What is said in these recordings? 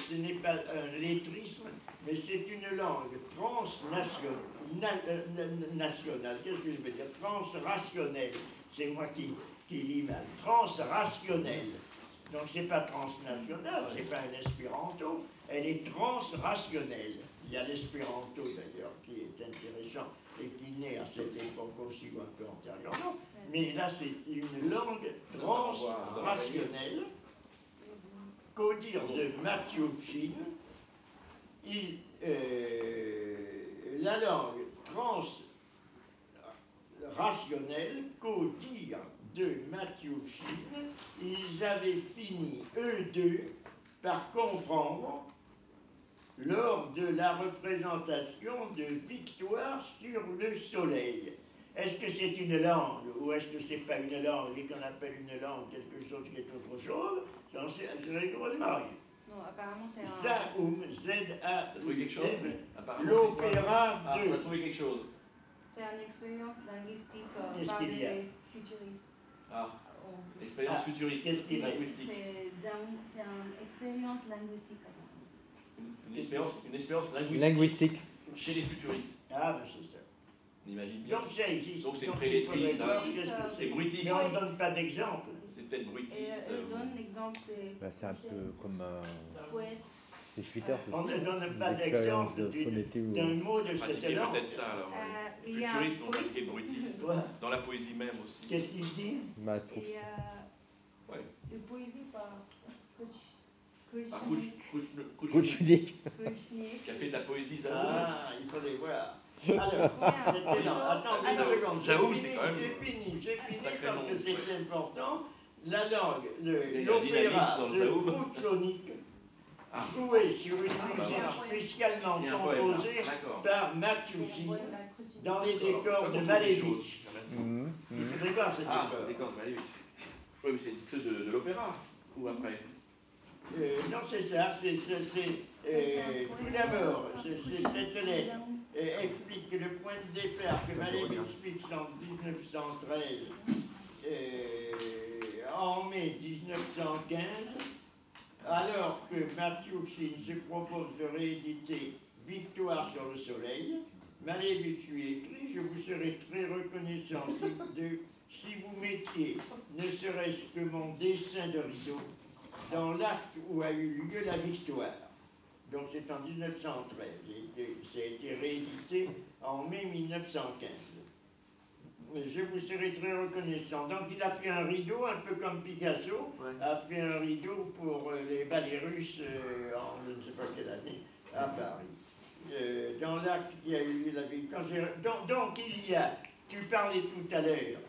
ce n'est pas un lettrisme, mais c'est une langue transnationale. Qu'est-ce que je veux dire? Transrationnelle. C'est moi qui lis mal. Transrationnelle. Donc c'est pas transnational, c'est pas un espéranto, elle est transrationnelle. Il y a l'espéranto d'ailleurs qui est intéressant et qui naît à cette époque aussi ou un peu antérieurement, mais là c'est une langue transrationnelle qu'au dire de Matthew Chin, la langue transrationnelle qu'au dire de Matthew Chin, ils avaient fini, eux deux, par comprendre lors de la représentation de Victoire sur le soleil. Est-ce que c'est une langue ou est-ce que c'est pas une langue et qu'on appelle une langue quelque chose qui est autre chose? C'est Rosemary. Non, apparemment c'est un... Zaoum, Z-A-O-U-M, On l'opéra a de... trouvé quelque chose. C'est une expérience linguistique Qu'est-ce par qu'il y a? des futuristes. Ah, expérience futuriste. Qu'est-ce qu'il y a? Linguistique. C'est une expérience linguistique. Une expérience Linguistique. chez les futuristes. Ah, ben c'est ça. On imagine bien. Donc ça existe. Donc c'est Donc, prélettriste, il faudrait voir hein. qu'est-ce que C'est bruitiste. Mais on ne donne pas d'exemple. C'est peut-être Et bruitiste. donne l'exemple des Bah, c'est un peu comme poètes. les Schwitters On ne donne pas l'expérience d'exemple de phonété ou... d'un mot de cette Pratiquer langue. peut-être ça alors. Il Les y a futuristes un ont pratiqué le bruitiste. Ouais. Dans la poésie même aussi. Qu'est-ce qu'il dit? Bah, je trouve Il y ça. a Ouais. de poésie par Par Kouchoudik. Kouchnik. qui a fait de la poésie, ça. Ah, il faut les voir. Alors, c'était lent. Attends, une Alors, seconde. Zaoum, c'est quand même- J'ai fini sacré parce nom, que c'était ouais. important. La langue, Il y a un l'opéra dynamisme dans le de Zaoum. Kouchounik, Ah. joué sur une bah musique voilà. spécialement Il y a un poème, là. composée D'accord. par Mathieuchin dans les D'accord. décors Ça, de on trouve des Malevich. choses. Merci. Il faudrait voir cette Ah, époque. d'accord, Malevich. Oui, mais c'est ceux de l'opéra. Ou après? Non, c'est ça, tout d'abord, cette lettre explique que le point de départ que Malevich fixe en 1913, en mai 1915, alors que Mathieuchin se propose de rééditer Victoire sur le soleil, Malevich lui écrit: je vous serais très reconnaissant si vous mettiez, ne serait-ce que mon dessin de rideau, dans l'acte où a eu lieu la victoire. Donc c'est en 1913. Ça a été réédité en mai 1915. Je vous serai très reconnaissant. Donc il a fait un rideau, un peu comme Picasso, a fait un rideau pour les ballets russes en je ne sais pas quelle année, à Paris. Dans l'acte qui a eu lieu la victoire. Donc il y a, tu parlais tout à l'heure,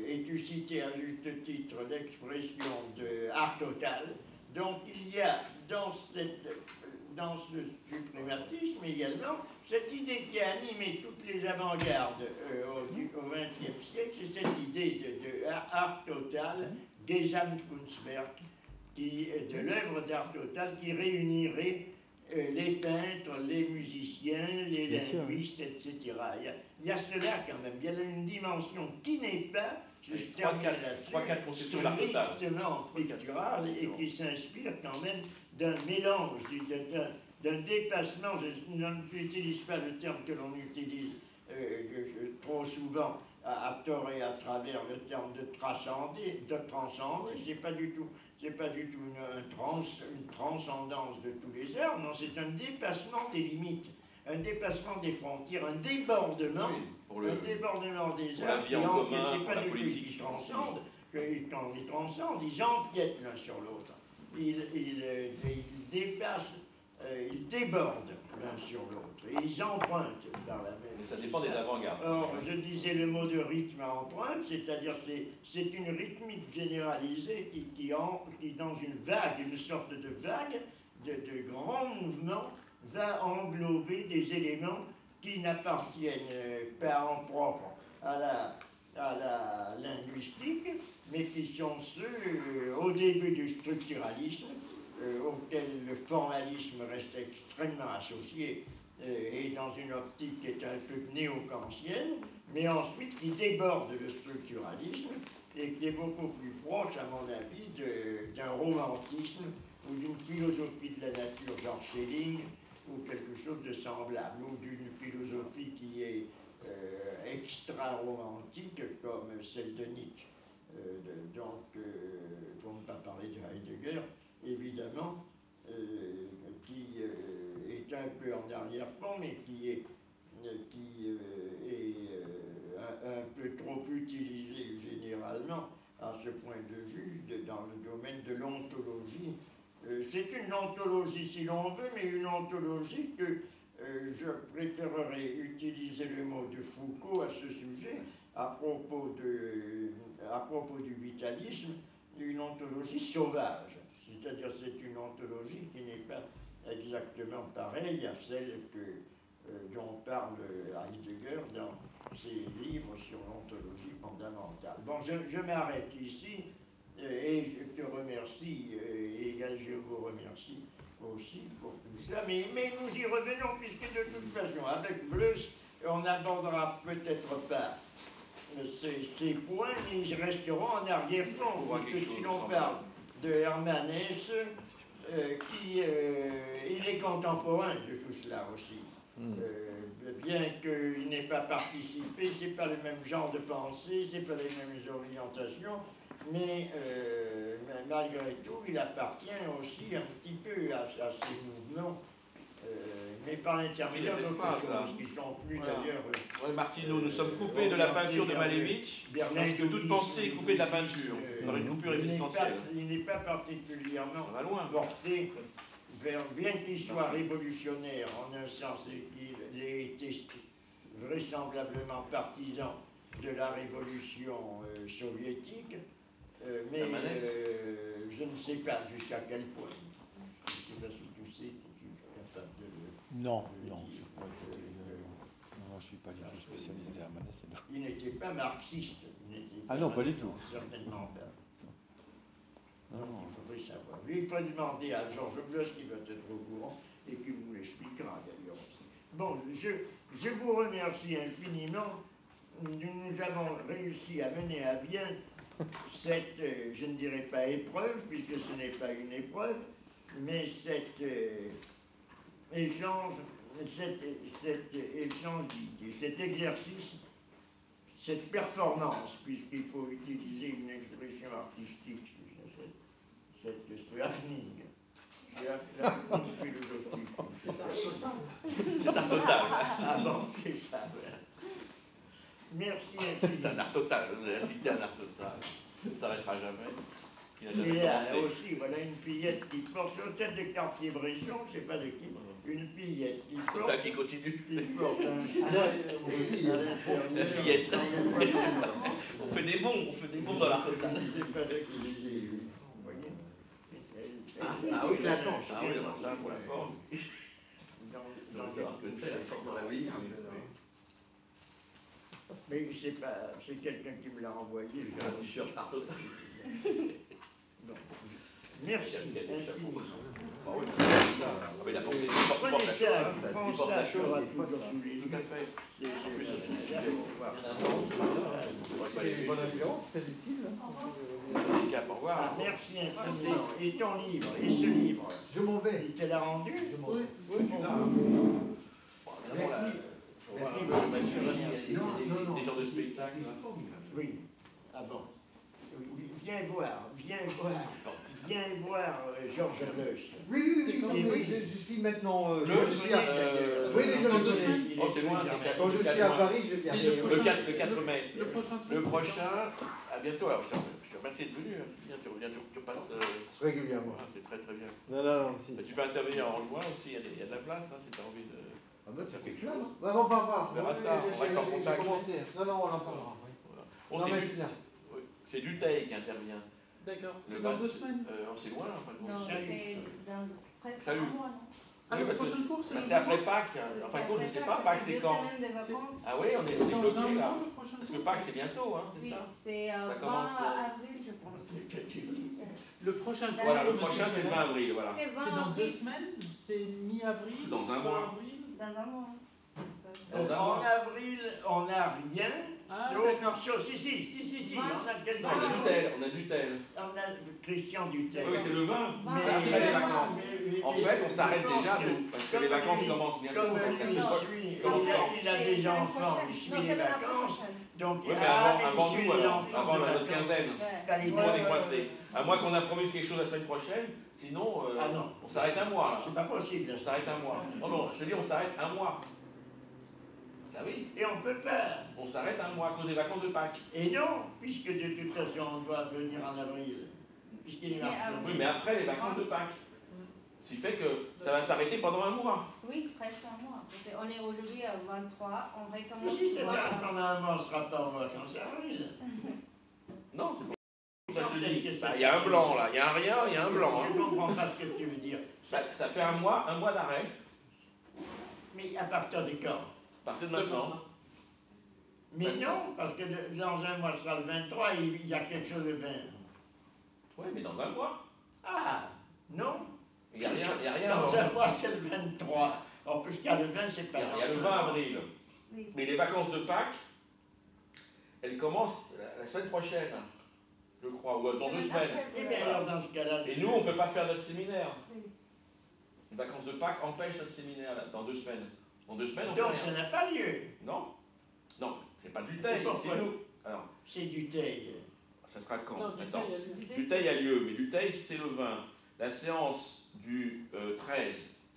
et tu citais à juste titre l'expression de art total. Donc il y a dans ce suprématisme également cette idée qui a animé toutes les avant-gardes au XXe siècle, c'est cette idée de art total, Gesamtkunstwerk, de l'œuvre d'art total qui réunirait les peintres, les musiciens, les linguistes, etc. Il y a cela quand même, il y a une dimension qui n'est pas, trois-quatre conceptions d'art total, strictement picturale et qui s'inspire quand même d'un mélange, d'un dépassement. Je n'utilise pas le terme que l'on utilise trop souvent à tort et à travers, le terme de transcender, c'est pas du tout une transcendance de tous les arts, non, c'est un dépassement des limites, un dépassement des frontières, un débordement, un débordement des arts qui n'empiètent pas du tout, qui transcendent, quand ils transcendent, ils empiètent l'un sur l'autre, ils dépassent, ils débordent l'un sur l'autre, et ils empruntent par la même. Mais ça dépend des avant-gardes. Or, je disais le mot de rythme à empreinte, c'est-à-dire que c'est une rythmique généralisée qui dans une vague, une sorte de vague, de grands mouvements, va englober des éléments qui n'appartiennent pas en propre à la linguistique, mais qui sont ceux au début du structuralisme, auquel le formalisme reste extrêmement associé, et dans une optique qui est un peu néo-kantienne, mais ensuite qui déborde le structuralisme et qui est beaucoup plus proche, à mon avis, d'un romantisme ou d'une philosophie Schelling ou quelque chose de semblable, ou d'une philosophie qui est extra-romantique comme celle de Nietzsche. Pour ne pas parler de Heidegger, évidemment, qui est un peu en arrière-plan, mais qui est un peu trop utilisé généralement à ce point de vue dans le domaine de l'ontologie. C'est une ontologie si l'on veut, mais une ontologie que je préférerais utiliser le mot de Foucault à ce sujet à propos du vitalisme, une ontologie sauvage. C'est-à-dire c'est une ontologie qui n'est pas exactement pareille à celle dont parle Heidegger dans ses livres sur l'ontologie fondamentale. Bon, je m'arrête ici et je te remercie et je vous remercie aussi pour tout ça. Mais nous y revenons puisque de toute façon, avec Bleus, on n'abordera peut-être pas ces points, mais ils resteront en arrière-plan. Puisque si l'on parle de Hermann Hesse, il est contemporain de tout cela aussi. Bien qu'il n'ait pas participé, ce n'est pas le même genre de pensée, ce n'est pas les mêmes orientations, mais malgré tout, il appartient aussi un petit peu à ces mouvements, mais par l'intermédiaire d'autres choses qui sont plus d'ailleurs... Martineau, nous sommes coupés de la peinture de Malevich, parce que toute pensée est coupée de la peinture, par une coupure essentielle. Il n'est pas particulièrement porté vers, bien qu'il soit révolutionnaire en un sens, qu'il ait été vraisemblablement partisan de la révolution soviétique, mais je ne sais pas jusqu'à quel point. Je ne sais pas si tu sais, si tu es capable de le... Non, je ne suis pas du tout spécialisé d'Hermann Hesse. Il n'était pas marxiste. Ah non, pas du tout. Certainement pas. Donc il faudrait savoir. Il faut demander à Georges Bleus qui va être au courant et qui vous l'expliquera d'ailleurs aussi. Bon, je vous remercie infiniment. Nous avons réussi à mener à bien cette, je ne dirais pas épreuve, puisque ce n'est pas une épreuve, mais cet échange d'idées, cet exercice, cette performance, puisqu'il faut utiliser une expression artistique, ce happening, philosophique. C'est un total. Ah bon, c'est ça. Merci infiniment. C'est un art total, vous avez assisté à un art total. Ça ne s'arrêtera jamais. Qui n'a Et jamais là commencé. aussi, voilà une fillette qui porte, peut-être de Cartier-Bresson, je ne sais pas de qui, une fillette qui porte... Total qui continue. Qui porte un chien à l'intérieur. La fillette. On fait des bons dans l'art total. Je ne sais pas de qui les ai vus, vous voyez. Ah oui, l'attente. Ah oui, alors ça, pour la forme. Dans savoir ce que c'est, la forme dans la vie. mais c'est pas, c'est quelqu'un qui me l'a envoyé. J'ai un t-shirt art total. Donc, merci infiniment. Ah oui, mais il a porté Prenez ça, je pense porte la la chose chose. à toujours sous les Tout yeux. à fait. C'était une bonne influence, très utile. Au revoir. Ah, merci infiniment. Et ton livre, et ce livre, Je m'en vais. il te l'a rendu? Je m'en vais. Merci. Des gens de spectacle. Oui. Ah bon. Viens voir Georges Bleus. Oui, je suis maintenant. Le je suis à... Oui, je le connais. Oh, c'est loin, c'est Quand je suis à Paris, je viens. Le 4 mai. Le prochain. Le prochain, à bientôt. Alors, je te remercie d'être venu. Tu reviens, tu passes. Régulièrement. Voilà, c'est très très bien. Non, si. Mais tu peux intervenir en juin aussi, il y a de la place, hein, si tu as envie de. Ah bah, tu as quelque chose. Bah, on va voir. On verra ça, on reste en contact. Non, on en parlera. Voilà. Non, c'est mais du- c'est bien. oui, c'est Dutheil qui intervient. D'accord, Le c'est dans 2 20, semaines. C'est loin, en fin de Non, compte. c'est dans presque Salut. un mois, non? Ah, Oui, la parce que prochaine course, bah, c'est après Pâques. En fin de compte, je ne sais pas, Pâques c'est quand? 2 semaines de vacances. Ah oui, on est dans un bloqué là. mois, le prochain Parce que course. Pâques c'est bientôt, hein, c'est Oui, ça? c'est Ça 20 commence, avril, je pense. Le prochain course. Voilà, le prochain c'est le 20 avril, voilà. C'est 20 C'est dans 2 avril, semaines, c'est mi-avril. Dans un fin mois. avril. dans un mois. Dans un En mois. avril, on n'a rien, Ah, sauf d'accord. si, on a quelque On a chose. du tel, on a du tel. On a Christian Dutel. Oui, c'est le 20. Mais C'est après les vacances. mais- En mais fait, on je s'arrête pense déjà, que nous, parce que les comme vacances lui- commencent bientôt. Comme donc à lui, cette époque, suit, comment il ça a des enfants, il suit les vacances, donc Oui, mais ah, avant il suit nous, les alors, enfants avant de notre vacances. quinzaine. T'as les Nous, on est mois. coincés. À moins qu'on improvise quelque chose la semaine prochaine, sinon, Ah non. on s'arrête un mois. Là. C'est pas possible. On s'arrête un mois. Oh non, je te dis, on s'arrête un mois. Ah oui, Et on peut pas. on s'arrête un mois à cause des vacances de Pâques. Et non, puisque de toute façon on doit venir en avril. Puisqu'il est Mais marqué. Oui, mais après les vacances de Pâques. Ce qui fait que ça va s'arrêter pendant un mois. Oui, presque un mois. Parce qu'on est aujourd'hui à 23, on recommence. Si c'est un pendant un mois, on ne sera pas en vacances avril. Non, c'est pas ça. Je te Qu'est-ce dis. que ça Il y a un blanc là, il y a un rien, il y a un blanc. Je Hein. comprends pas ce que tu veux dire. Ça fait un mois d'arrêt, Mais à partir de quand? à partir de maintenant. Mais non, parce que dans un mois, ce sera le 23, il y a quelque chose le 20. Oui, mais dans un mois. Ah, non. Il n'y a rien avant. Dans un mois, c'est le 23. En plus, qu'il y a le 20, c'est pas Il y a le 20 avril. Oui. Mais les vacances de Pâques, elles commencent la semaine prochaine, je crois, ou dans 2 semaines. Eh bien, alors, dans ce cas-là. Et nous, on ne peut pas faire notre séminaire. Oui. Les vacances de Pâques empêchent notre séminaire là, dans 2 semaines. Dans 2 semaines, on Donc, fait ça rien. n'a pas lieu. Non, non, c'est pas du taille, Pourquoi c'est nous. Alors, C'est du taille. ça sera quand? Non, du Attends. coup, il y a le- Du taille a lieu, mais du taille, c'est le 20. La séance du 13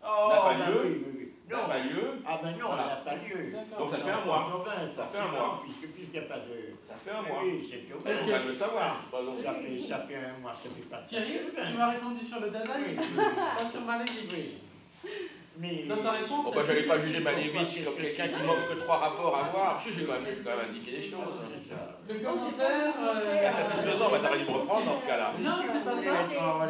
Oh, N'a pas ben lieu. oui, oui, oui. n'a Non. pas lieu. Ah ben non, Voilà. elle n'a pas lieu. D'accord. Donc ça fait un mois. Ça fait un mois. Puisqu'il n'y a pas de... Ça fait un mois. Oui, c'est tout. Mais on va le savoir. Bah, donc, Ça fait un mois, ça fait pas Thierry, de tu m'as répondu sur le dadaïsme, pas sur Malevich. Oui. Mais... Dans ta réponse, Bon, bah, j'allais pas juger Malevich comme quelqu'un qui m'offre que 3 rapports à voir. Parce que j'ai quand même indiqué des choses. le commentaire. Pas satisfaisant, bah, t'aurais dû me reprendre dans ce cas-là. Non, c'est pas ça.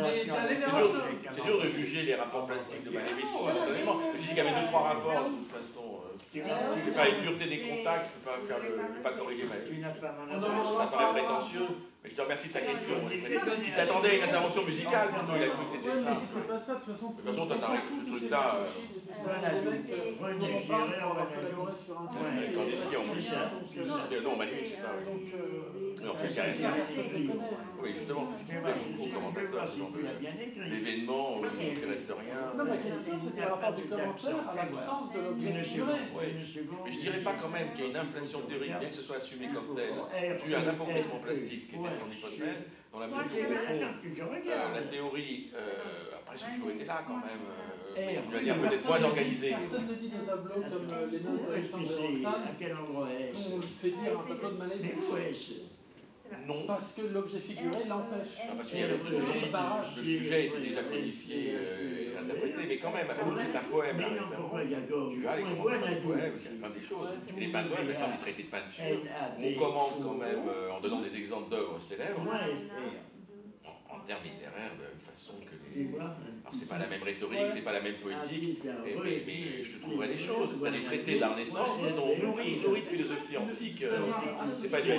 Mais t'as allé vers autre chose. C'est dur de juger les rapports plastiques de Malevich spontanément. Je dis qu'il y avait 2-3 rapports, de toute façon. Je ne fais pas les puretés des contacts, je ne peux pas corriger Malevich. Tu n'as pas mon On adresse. Ça paraît prétentieux, mais je te remercie de ta question. Il s'attendait à une intervention musicale, plutôt, il a cru que Ouais, c'était mais ça. c'était pas ça, de toute façon. De toute façon, toi, t'as On ce s'en fout, truc-là, tous ces machines, tous ces Voilà, mecs, René dont on Girard, parle, on va René collaborer sur un truc. Ouais, tandis qu'il y a en plus, Non, Malevich, c'est ça. Donc, Mais en plus, il y a ça, rien. je le connais. Oui, justement, c'est ce qui me plaît beaucoup aux commentateurs, ce genre d'événements où il ne reste rien. Non, ma question, c'était par rapport du commentaire à l'absence de l'objet figuré. Mais je dirais pas quand même qu'il y a une inflation théorique, bien que ce soit assumé comme tel, dû à un appauvrissement plastique, ce qui était mon hypothèse, dans la mesure où, au fond, la théorie a presque toujours été là quand même, d'une manière peut-être moins organisée. Personne ne dit des tableaux comme les noces d'Alexandre de Roxane, À quel endroit est-ce? on le fait dire un tableau de Mais Malevich. où est-ce? Non, Parce que l'objet figuré l'empêche. parce qu'il y avait le sujet était déjà codifié et interprété, mais quand même, c'est un poème, la Mais non, référence. pourquoi il y a Gaulle? Tu as les commentaires de poèmes, il y a plein des choses. Et les peintres, il y a plein des traités de peinture. On commande quand même, en donnant des exemples d'œuvres célèbres, en termes littéraires, de façon que les... Alors c'est pas la même rhétorique, c'est pas la même poétique, mais je te trouverai des choses. Tu as des traités de la Renaissance qui sont nourris de philosophie antique, c'est pas dû à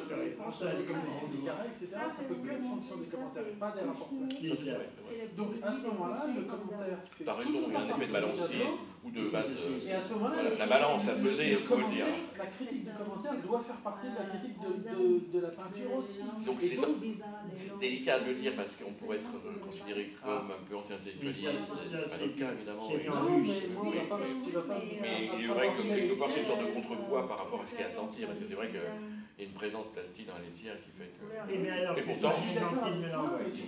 Des carrés, etc. Ça peut que être fonction des commentaires, pas des rapports plastiques. Donc à ce moment-là, le commentaire fait. T'as raison, il y a un effet de balancier ou de base. Et à ce moment-là, Voilà, la balance a pesé, le on peut le dire. commentaire, la critique du commentaire doit faire partie de la critique de la peinture aussi. Donc c'est délicat de le dire parce qu'on pourrait être considéré comme un peu anti-intellectualiste, c'est pas notre cas évidemment. Non, mais moi, on va pas, tu vas pas. Mais il est vrai que quelque part c'est une sorte de contre-poids par rapport à ce qu'il y a à sentir, parce que c'est vrai qu'il y a une présence plastique dans la laitière qui fait que... Et pourtant- je suis gentil de me l'envoyer.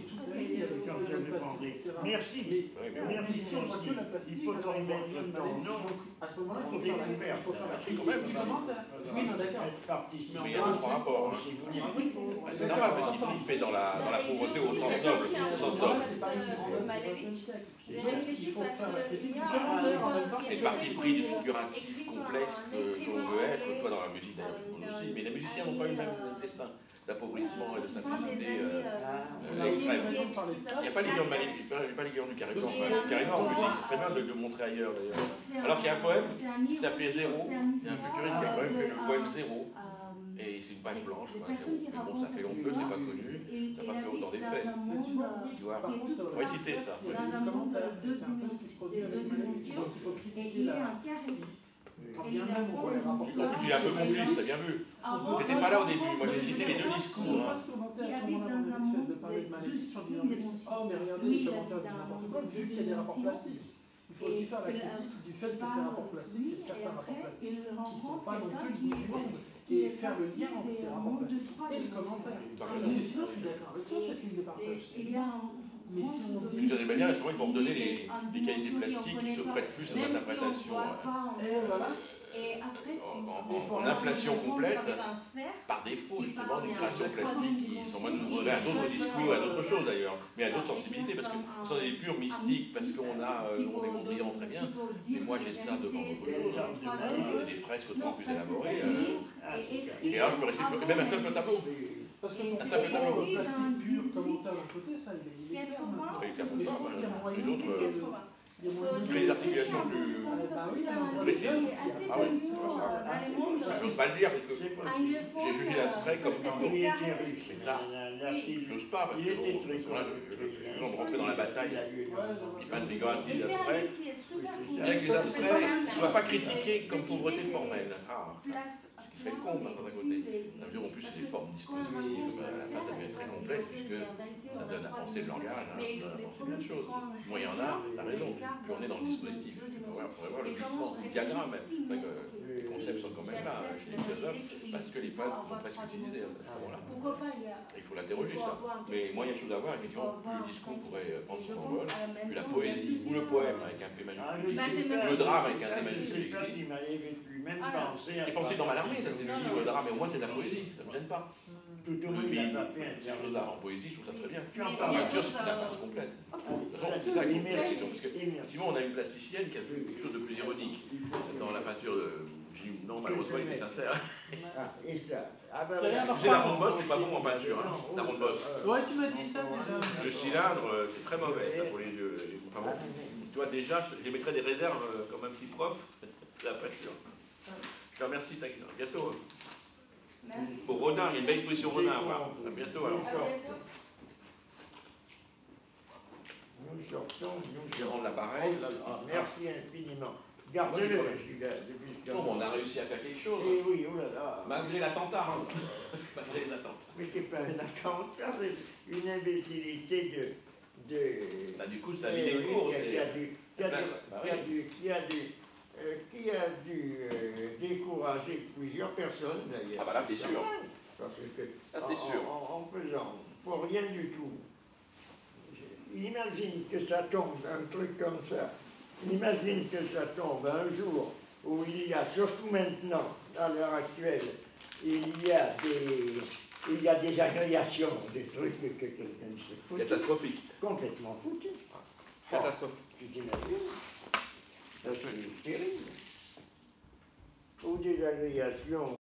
Quand je répondrai. Merci. Oui, mais bon. Merci, Si on voit que la plastique, il faut alors on va remettre rien ton demander. nom. À ce moment-là, il faut faire la critique quand même, du commentaire. Oui, non, d'accord. Mais il y a d'autres rapports. Hein. Bah, c'est normal parce qu'il fait dans la pauvreté au sens noble. Au sens noble. Il faut faire la critique du commentaire en même temps. C'est le parti pris du figuratif complexe qu'on veut être, toi dans la musique d'ailleurs, je suppose aussi. Mais les musiciens n'ont pas eu le même destin d'appauvrissement et de simplicité extrême. Il n'y a pas les guillons du Carré Blanc. Le Carré Blanc en musique, ce serait bien de le montrer ailleurs d'ailleurs. Alors qu'il y a un poème qui s'appelait Zéro, c'est un futuriste qui a quand même fait le poème Zéro. Et c'est une page blanche, les quoi. personnes qui Mais bon, racontent ça fait cette longtemps, c'est histoire, pas connu, et ça n'a pas la fait autant vie d'effet. dans un monde Tu vois, qui est tout on va citer ça. dans un monde de dimensions, et il est un carré. Tu es un peu complice, t'as bien vu. T'étais pas là au début, moi j'ai cité les deux discours. Hein. Qui habite dans un monde de dimensions. Oh, mais regardez les commentaires disent n'importe quoi, vu qu'il y a des rapports plastiques. Il faut aussi faire la critique du fait que ces rapports plastiques, c'est certains rapports plastiques qui ne sont pas non plus le bout du monde. Et faire le lien entre ces rapports plastiques et le commentaire. Parce que sinon, je suis d'accord avec toi, cette ligne de partage. Mais si on dit... De toute manière, il faut redonner les qualités plastiques qui se prêtent plus à l'interprétation. En inflation complète, par défaut justement d'une création plastique qui sont moins ouverts à d'autres discours, à d'autres choses d'ailleurs, mais à d'autres sensibilités, parce que nous sommes des purs mystiques, parce qu'on est mondrian très bien, mais moi j'ai ça devant d'autres choses, des fresques autrement plus élaborées, et alors je peux rester, même un simple tableau. Parce que un simple tableau plastique pur, commentaire d'un côté, ça il est clair. Et d'autres... les articulations plus précises. Ah oui, je n'ose pas le dire parce que j'ai jugé l'abstrait comme j'ose pas parce que on va rentrer dans la bataille. Il peint figuratif d'abstrait. Bien que les abstraits ne soient pas critiqués comme pauvreté formelle. Ce qui serait le comble d'un côté. La mesure en plus c'est des formes dispositives, à la fin ça devient très complexe puisque ça donne à penser le langage, à penser plein de choses. Moi il y en a, t'as raison, puis on est dans le dispositif. Il faudrait voir le glissement du diagramme. Les concepts sont quand même là chez les philosophes parce que les poètes sont presque utilisés à ce moment-là. Il faut l'interroger ça. Mais moi il y a chose à voir, effectivement, plus le discours pourrait prendre son envol, plus la poésie ou le poème avec un P majuscule, le drame avec un P majuscule. C'est pensé dans Mallarmé, ça c'est le livre de drame, mais au moins c'est de la poésie, ça ne me gêne pas. Le film, ces choses-là en poésie, je trouve ça très bien. En peinture, c'est une approche complète. C'est ça qui est intéressant, parce qu'effectivement, on a une plasticienne qui a fait quelque chose de plus ironique dans la peinture de... Non, malheureusement, il était sincère. Et ça. Tu sais, la ronde bosse, c'est pas bon en peinture, hein, la ronde bosse. Ouais, tu m'as dit ça déjà. Le cylindre, c'est très mauvais, ça, pour les yeux. Enfin bon, toi déjà, je mettrais des réserves comme un petit prof de la peinture. Je te remercie, à bientôt. Pour Rodin, il y a une belle exposition Rodin à voir. À bientôt alors. Nous sortons, Je vais rendre l'appareil. Merci infiniment. Gardez-le, celui-là. On a réussi à faire quelque chose. Eh oui, oh là là. Malgré l'attentat. Malgré les attentats. Mais c'est pas un attentat, c'est une imbécilité de... Bah, du coup, ça a mis les cours. Qui a dû décourager plusieurs personnes d'ailleurs. Ah bah là c'est sûr. Parce que là c'est sûr. En faisant pour rien du tout. Imagine que ça tombe, un truc comme ça. Imagine que ça tombe un jour où il y a, surtout maintenant, à l'heure actuelle, il y a des agrégations, des trucs que quelqu'un se fout. Catastrophique. Complètement foutu. Catastrophique. Tu t'imagines? Ça serait terrible. Ou des agrégations